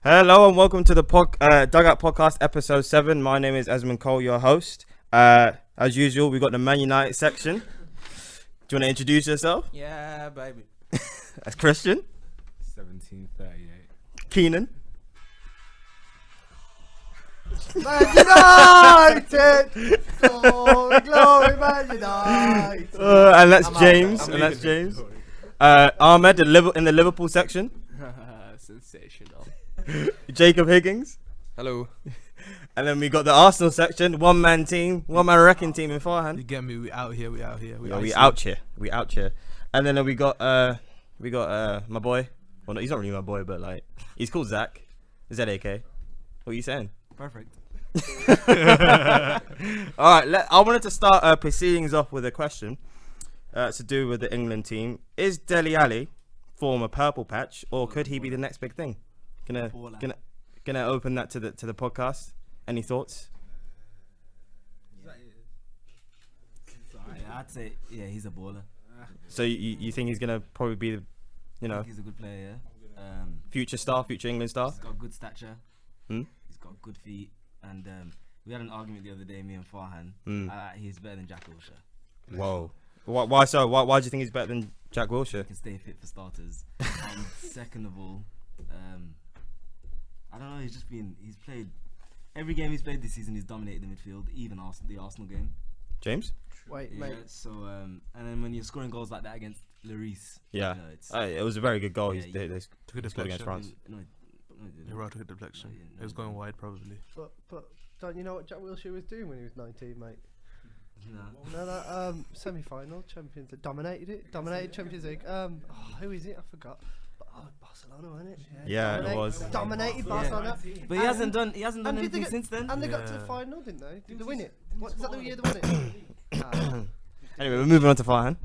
Hello and welcome to the Dugout Podcast episode 7. My name is Esmond Cole, your host. As usual, we've got the Man United section. Do you want to introduce yourself? Yeah, baby. That's Christian. 1738. Keenan. Man United! Glory, Man United! And that's James. Ahmed in the Liverpool section. Sensational. Jacob Higgins. Hello. And then we got the Arsenal section. One man wrecking team in Farhan. You get me? We out here. We out here. And then we got my boy. Well, no, he's not really my boy, but like he's called Zach. Z-A-K. What are you saying? Perfect. All right. I wanted to start proceedings off with a question to do with the England team. Is Dele Alli former purple patch, or could he be the next big thing? Gonna open that to the podcast. Any thoughts? I'd say he's a baller. So you think he's gonna probably be the, He's a good player. future England star? He's got good stature. Hmm? He's got good feet, and we had an argument the other day, me and Farhan. He's better than Jack Wilshere. Whoa. Why so? Why do you think he's better than Jack Wilshere? He can stay fit for starters. And second of all, I don't know. He's played every game he's played this season. He's dominated the midfield, even the Arsenal game. James? Wait, Yeah, mate. so and then when you're scoring goals like that against Lloris, Yeah. it's It was a very good goal. Yeah, They Took a scored against deflection. France. no, You're right. Took a deflection. It was going wide probably. But don't you know what Jack Wilshere was doing when he was 19, mate? no. No, that semi-final Champions League dominated Champions League. Who is it? I forgot. Barcelona, wasn't it? Yeah, it was. Dominated Barcelona. But he hasn't done anything since then. And they got to the final, didn't they? Did they win it? What is that the year they won it? Anyway, we're moving on to Farhan.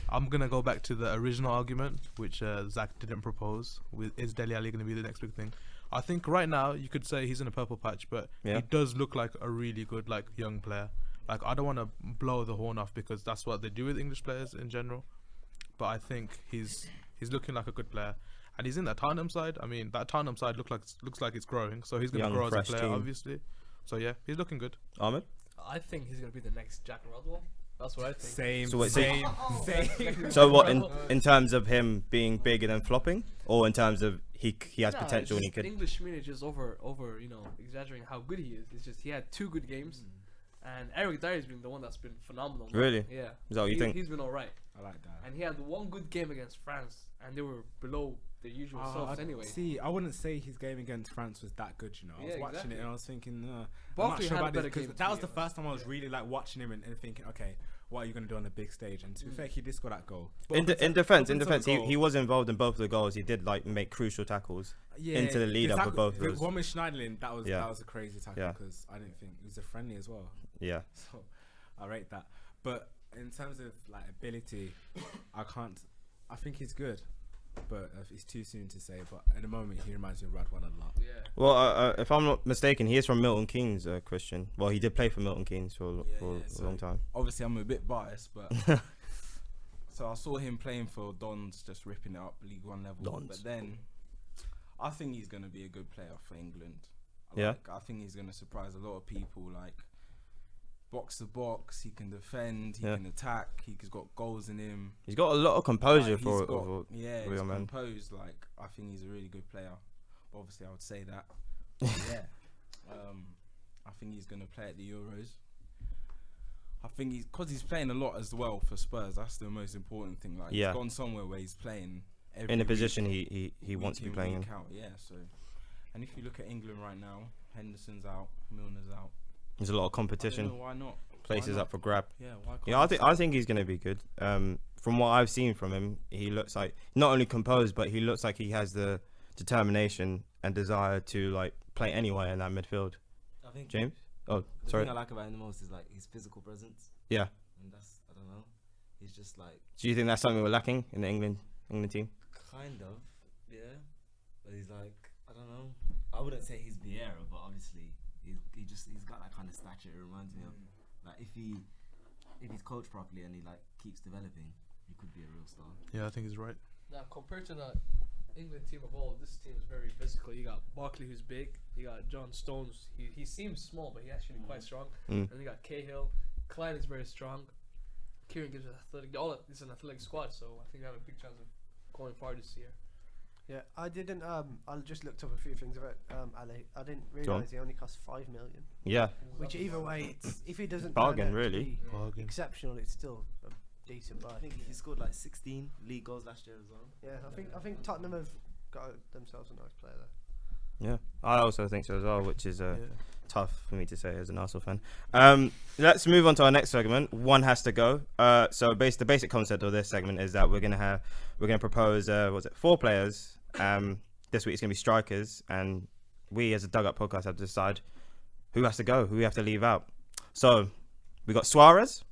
I'm gonna go back to the original argument, which Zach didn't propose. Is Dele Alli gonna be the next big thing? I think right now you could say he's in a purple patch, but he does look like a really good young player. Like, I don't want to blow the horn off because that's what they do with English players in general. But I think he's looking like a good player, and he's in that Tottenham side. I mean, that Tottenham side looks like it's growing, so he's gonna Young, grow as a fresh player, team. obviously. So yeah, he's looking good. Ahmed? I think he's gonna be the next Jack Rodwell. That's what I think. Same. So what in terms of him being big and then flopping, or in terms of he has potential and he could? English media just over exaggerating how good he is. It's just he had 2 good games, and Eric Dyer's been the one that's been phenomenal. Really? Yeah. Is that what you think? He's been alright, I like that. and he had 1 good game against France, and they were below their usual selves anyway. See, I wouldn't say his game against France was that good. I was Yeah, watching exactly. it and I was thinking, I'm not Barkley sure had a about better this, 'cause game that to was be the honest. first time I was really watching him and thinking, okay, what are you gonna do on the big stage? And to be fair, he did score that goal. But In defense, up until the he goal- was involved in both of the goals. He did make crucial tackles into the lead up of both of those. One with Schneiderlin, that was a crazy tackle Yeah. because I didn't think it was a friendly as well. Yeah. So I rate that. But in terms of ability, I think he's good, but it's too soon to say. But at the moment, he reminds me of Radwan a lot. Yeah. Well, if I'm not mistaken, he is from Milton Keynes, Christian. Well, he did play for Milton Keynes for a long time. Obviously, I'm a bit biased, but so I saw him playing for Dons, just ripping it up League One level. Dons. But then, I think he's going to be a good player for England. I think he's going to surprise a lot of people. Box to box, he can defend, he can attack, he's got goals in him. He's got a lot of composure He's for he's real man. composed. I think he's a really good player. Obviously, I would say that. I think he's going to play at the Euros. I think because he's playing a lot as well for Spurs. That's the most important thing. He's gone somewhere where he's playing every In a week, position he wants to be week playing in. week out. Yeah. So, and if you look at England right now, Henderson's out, Milner's out. There's a lot of I don't competition. know, why not? Places up for grab. Yeah. Why can't Yeah, he I think he's gonna be good. From what I've seen from him, he looks like not only composed, but he looks like he has the determination and desire to play anywhere in that midfield. I think James? Oh, the sorry. thing I like about him the most is his physical presence, Yeah. and that's I don't know. He's just Do you think that's something we're lacking in the England team? kind of yeah, but he's I don't know. I wouldn't say he's Vieira, but obviously he's got that kind of stature. It reminds me of if he's coached properly and he keeps developing, he could be a real star. Yeah, I think he's right. Now compared to England team of old, this team is very physical. You got Barkley, who's big. You got John Stones. He seems small, but he's actually quite strong. And you got Cahill. Klein is very strong. Kieran gives us athletic. It's an athletic squad, so I think we have a big chance of going far this year. Yeah, I didn't. I just looked up a few things about Ali. I didn't realise he only cost $5 million. Yeah. Which either way, if he doesn't Bargain, turn out to really. be Bargain. exceptional, it's still a decent buy. I think he scored like 16 league goals last year as well. Yeah, I think Tottenham have got themselves a nice player there. Yeah, I also think so as well, which is tough for me to say as an Arsenal fan. Let's move on to our next segment. One has to go. So the basic concept of this segment is that we're gonna propose 4 players. This week it's gonna be strikers, and we as a Dug Up podcast have to decide who has to go, who we have to leave out. So we got Suarez,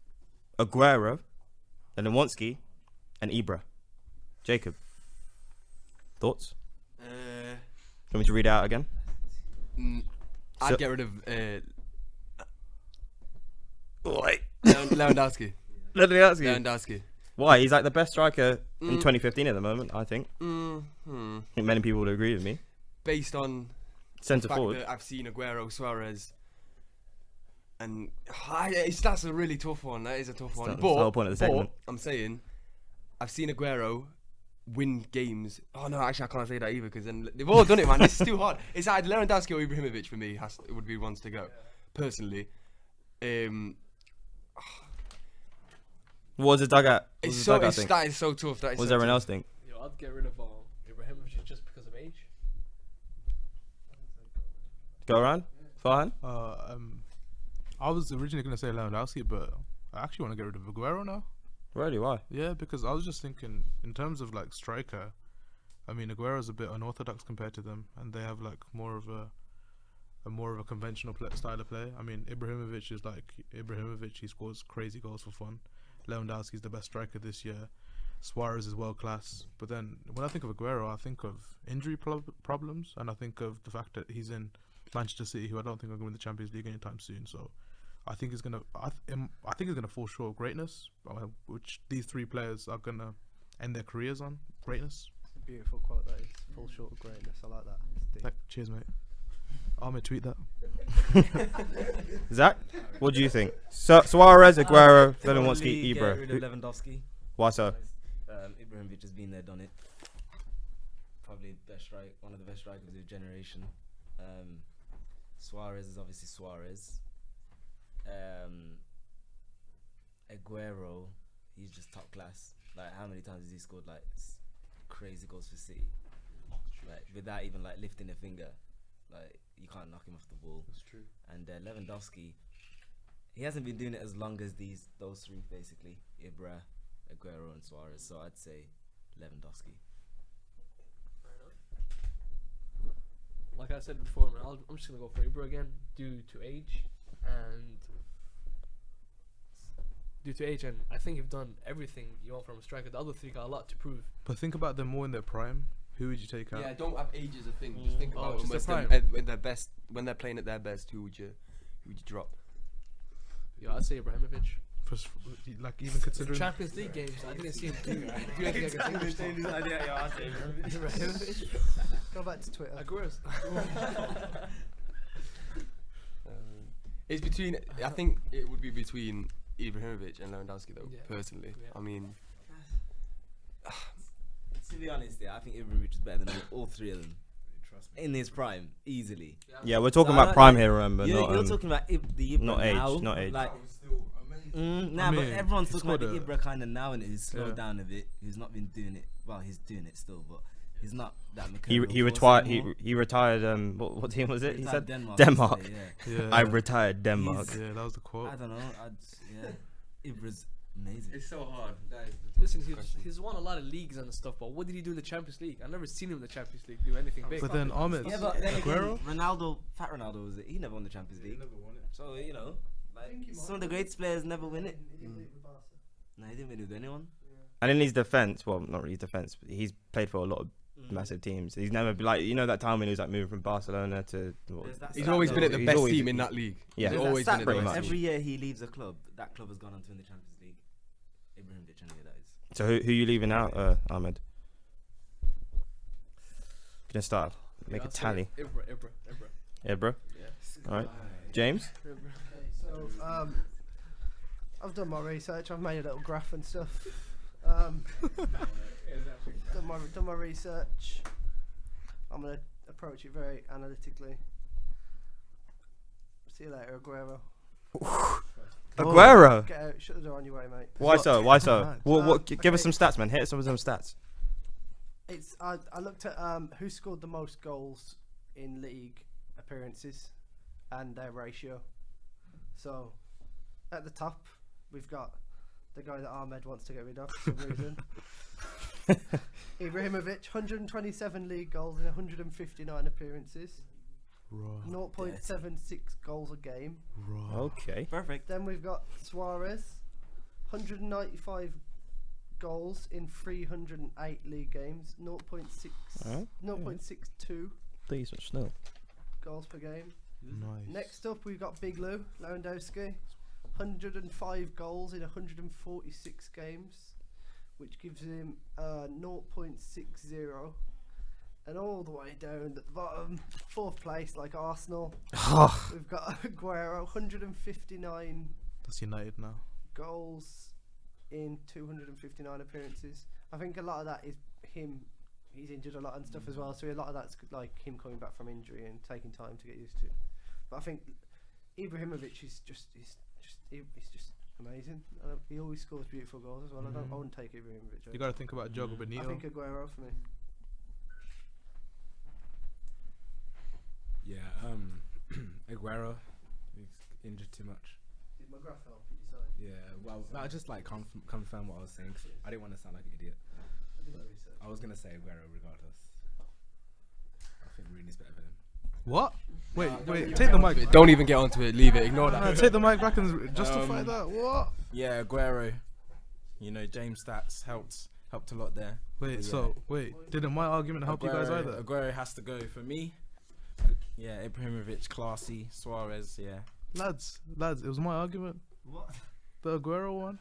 Aguero, Lewandowski, and Ibra. Jacob, thoughts? Want me to read it out again? I'd get rid of Lewandowski. Lewandowski. Why? He's like the best striker in 2015 at the moment, I think. I think many people would agree with me. Based on Centre the fact forward. that I've seen Aguero, Suarez, and that's a really tough one. That is a tough one. That's the whole point of the segment. I'm saying I've seen Aguero win games. Oh no, actually I can't say that either because then they've all done it, man. This is too hard. It's either Lewandowski or Ibrahimovic for me. It would be ones to go, personally. What was the dugout? That is so tough. What does everyone else think? I'd get rid of Ibrahimovic just because of age. Go around? Farhan? I was originally going to say Lewandowski, but I actually want to get rid of Aguero now. Really? Why? Yeah, because I was just thinking, in terms of like striker, I mean Aguero's a bit unorthodox compared to them, and they have like more of a conventional style of play. I mean Ibrahimovic is like Ibrahimovic. He scores crazy goals for fun. Lewandowski's the best striker this year. Suarez is world class. But then when I think of Aguero, I think of injury problems, and I think of the fact that he's in Manchester City, who I don't think are going to win the Champions League anytime soon. So I think he's gonna. I think he's gonna fall short of greatness, which these 3 players are gonna end their careers on. Greatness. Beautiful quote that is. Fall short of greatness. I like that. Cheers, mate. I'm gonna tweet that. Zach, what do you think? Suarez, Aguero, Lewandowski, Get rid Ibra. of Lewandowski. Why so? Ibrahimovic has been there, done it. Probably one of the best strikers of his generation. Suarez is obviously Suarez. Aguero, he's just top class. Like, how many times has he scored like crazy goals for City? Like, without even like lifting a finger, like you can't knock him off the ball. That's true. And Lewandowski, he hasn't been doing it as long as those 3 basically: Ibra, Aguero, and Suarez. So I'd say Lewandowski. Like I said before, man, I'm just gonna go for Ibra again due to age, and I think you've done everything you want from a striker. The other 3 got a lot to prove. But think about them more in their prime. Who would you take out? Yeah, don't have age as a thing. Just think about just almost their them when they're best, when they're playing at their best. Who would you drop? Yeah, I'd say Ibrahimovic. Like even considering Champions League games, I didn't see him do anything against English. Ibrahimovic. Go back to Twitter. Aguero's. It's between. I think it would be between Ibrahimovic and Lewandowski, though. Yeah. Personally, Yeah. I mean, To be honest, I think Ibrahimovic is better than all 3 of them. Trust me. In his prime, easily. Yeah, we're talking So about prime here, remember? You're Not talking about the Ibra not age, now. not age. Like, Still amazing. nah, I but mean, everyone's he talking about the scored a- Ibra kind of now, and who's slowed Yeah. down a bit. Who's not been doing it. Well, he's doing it still, but he's not that. he mercurial force retired. anymore. He retired. What team was it? He Retired said Denmark. Denmark. yesterday, yeah, I retired Denmark. yeah, that was the yeah. quote. I don't know. Ibra's amazing. it's so hard. That is Listen, he's won a lot of leagues and stuff, but what did he do in the Champions League? I've never seen him in the Champions League do anything big. But then Ahmed, Yeah, but then again, Aguero. Fat Ronaldo was it? He never won the Champions League. Never won it. So like some of the greatest players never win it. No, he didn't win it with anyone. And in his defense, well, not really his defense, but he's played for a lot of massive teams. He's never been like, that time when he was like moving from Barcelona to. He's always been at the He's best always- team in that league. Yeah. He's There's always that been at stat, the pretty best much. team. Every year he leaves a club, that club has gone on to win the Champions League. Ibrahimovic, anyway, that is. So who you leaving out, Ahmed? Gonna start. Make a I'll say tally. Ibra. Ibra. Yeah. All right. James. So, I've done my research. I've made a little graph and stuff. Done my research. I'm gonna approach it very analytically. See you later, Aguero. Aguero. Get out. Shut the door on your way, mate. Why so? Why so? Nice. What? Give us okay. some stats, man. Hit us with some stats. It's I looked at who scored the most goals in league appearances and their ratio. So at the top we've got the guy that Ahmed wants to get rid of for some reason. Ibrahimovic, 127 league goals in 159 appearances. Right. 0.76 goals a game. Right. Okay. Perfect. Then we've got Suarez, 195 goals in 308 league games, 0.62 Decent still. goals per game. Nice. Next up, we've got Big Lou, Lewandowski, 105 goals in 146 games, which gives him 0.60. And all the way down at the bottom, 4th place, like Arsenal, we've got Aguero, 159 That's United now. goals in 259 appearances. I think a lot of that is him. He's injured a lot and stuff as well, so a lot of that's like him coming back from injury and taking time to get used to it. But I think Ibrahimovic is just amazing. He always scores beautiful goals as well. I wouldn't take Ibrahimovic. You got to think about Jogo I Benito. think Aguero for me. Yeah, Aguero, he's injured too much. Did my graph help you decide? Yeah, well, I just like confirm what I was saying. 'Cause I didn't want to sound like an idiot. I did my research. I was gonna say Aguero regardless. I think Rooney's better than him. What? Wait, take the mic. Don't even get onto it. Leave it. Ignore that. Take the mic back and justify that. What? Yeah, Aguero. You know, James stats helped a lot there. Wait, didn't my argument help you guys either? Aguero has to go for me. Yeah, Ibrahimovic, classy. Suarez, yeah. Lads, it was my argument. What? The Aguero one.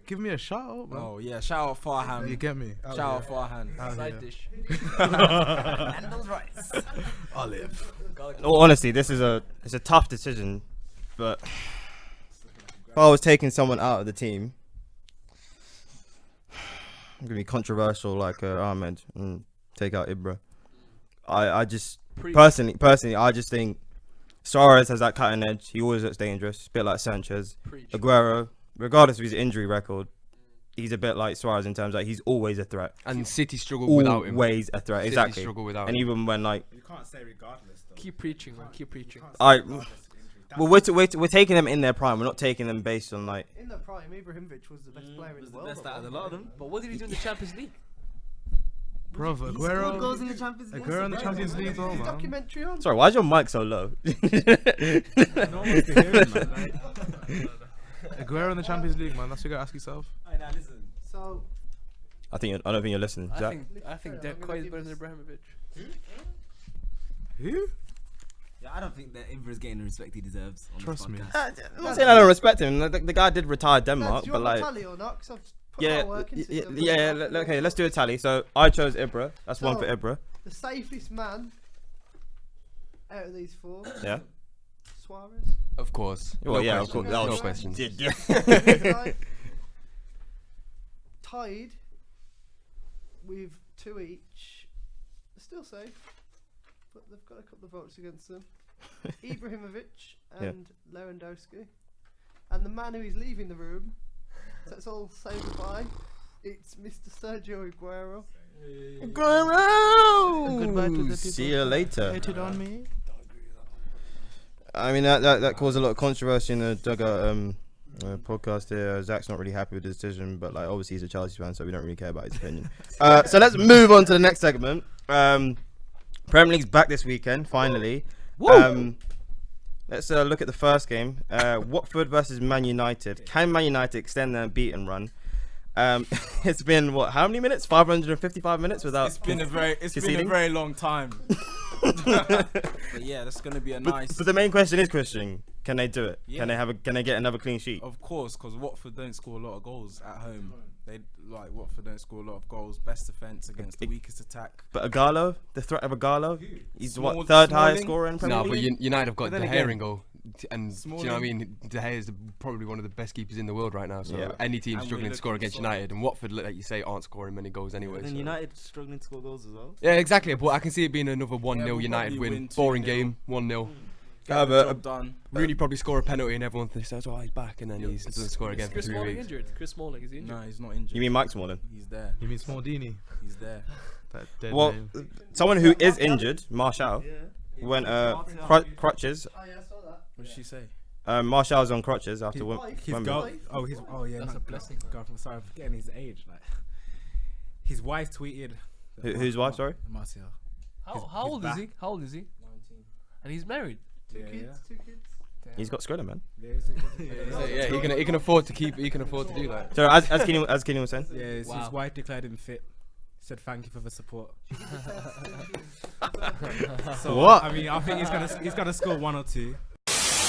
Give me a shout out, man. Oh yeah, shout out Farhan. You get me? Shout out Farhan. Side dish. And those rice. Olive. In all honesty, it's a tough decision, but if I was taking someone out of the team, I'm gonna be controversial like Ahmed and take out Ibra. I just personally, I just think Suarez has that cutting edge. He always looks dangerous, a bit like Sanchez. Aguero, regardless of his injury record, he's a bit like Suarez in terms of he's always a threat. And City struggle without him. Always a threat, City exactly. struggle without And him. even when like You can't say regardless though. Keep preaching, man. Keep preaching. well, we're taking them in their prime. We're not taking them based on like. In the prime, Ibrahimovic was the best player in the world. Best out of a lot of them. But what did he do in the Champions League? Bro, Aguero. Goals in the Champions League. Aguero in the Champions League, though, man. Documentary on. Sorry, why is your mic so low? No one can hear him, man. Aguero in the Champions League, man. That's what you gotta ask yourself. Hey, now listen. So I don't think you're listening. Jack? I think Decoy is better than Ibrahimovic. Who? Yeah, I don't think that Ibra is getting the respect he deserves. On Trust this me. podcast. I'm not saying I don't respect him. The guy did retire Denmark, do you but want like. a tally or not? 'Cause I've put Yeah, my work into it. okay, let's do a tally. So I chose Ibra. That's one for So- Ibra. The safest man out of these four, Yeah. Suarez. Of course. Well, No yeah, of question. course. That No was question. Right. Tied with 2 each. They're still safe, but they've got a couple of votes against them. Ibrahimovic and Lewandowski. And the man who is leaving the room, so let's all say goodbye. It's Mr. Sergio Aguero. Goodbye to the people See you later. hated on me. I mean that caused a lot of controversy in the dugout podcast here. Zach's not really happy with the decision, but like obviously he's a Chelsea fan, so we don't really care about his opinion. So let's move on to the next segment. Premier League's back this weekend, finally. Let's look at the first game. Watford versus Man United. Can Man United extend their unbeaten run? It's been what? How many minutes? 555 minutes without. It's been a very long time. But yeah, that's gonna be a nice. But the main question is, Christian, can they do it? Yeah. Can they get another clean sheet? Of course, because Watford don't score a lot of goals at home. They like Watford don't score a lot of goals. Best defense against the weakest attack. But Agallo, the threat of Agallo, he's Small- third highest Smalling? scorer in Premier No, League. but United have got But De then Gea again, in goal, and do you know what I mean? De Gea is probably one of the best keepers in the world right now. So Yeah. any team And struggling we're to score looking against solid. United, and Watford, like you say, aren't scoring many goals anyway. And so. United struggling to score goals as well. Yeah, exactly. But I can see it being another 1-0 we'll United probably win. win Boring 2-0. game, 1-0. Get the job done. Rooney probably score a penalty, and everyone says, "Oh, he's back," and then he doesn't score again Is for Chris 3 Smalling weeks. injured? Chris Smalling is he injured? No, he's not injured. You mean Mike Smalling? He's there. You mean Smaldini? He's there. That dead Well, name. someone who is injured, Martial, went crutches. Oh yeah, I saw that. What did she say? Martial's on crutches after His Wembley. girl. Oh yeah. That's not a blessing. Girlfriend. Sorry, I'm forgetting his age. Like his wife tweeted. Whose wife? Sorry. Martial. How old is he? How old is he? 19. And he's married. Two Yeah, kids. He's got Skrilla, man. Yeah, he can afford to keep. He can afford to do that. So as Kenny was saying. Yeah, his Wow. wife declared him fit. Said thank you for the support. So What? I mean, I think he's gonna score 1 or 2.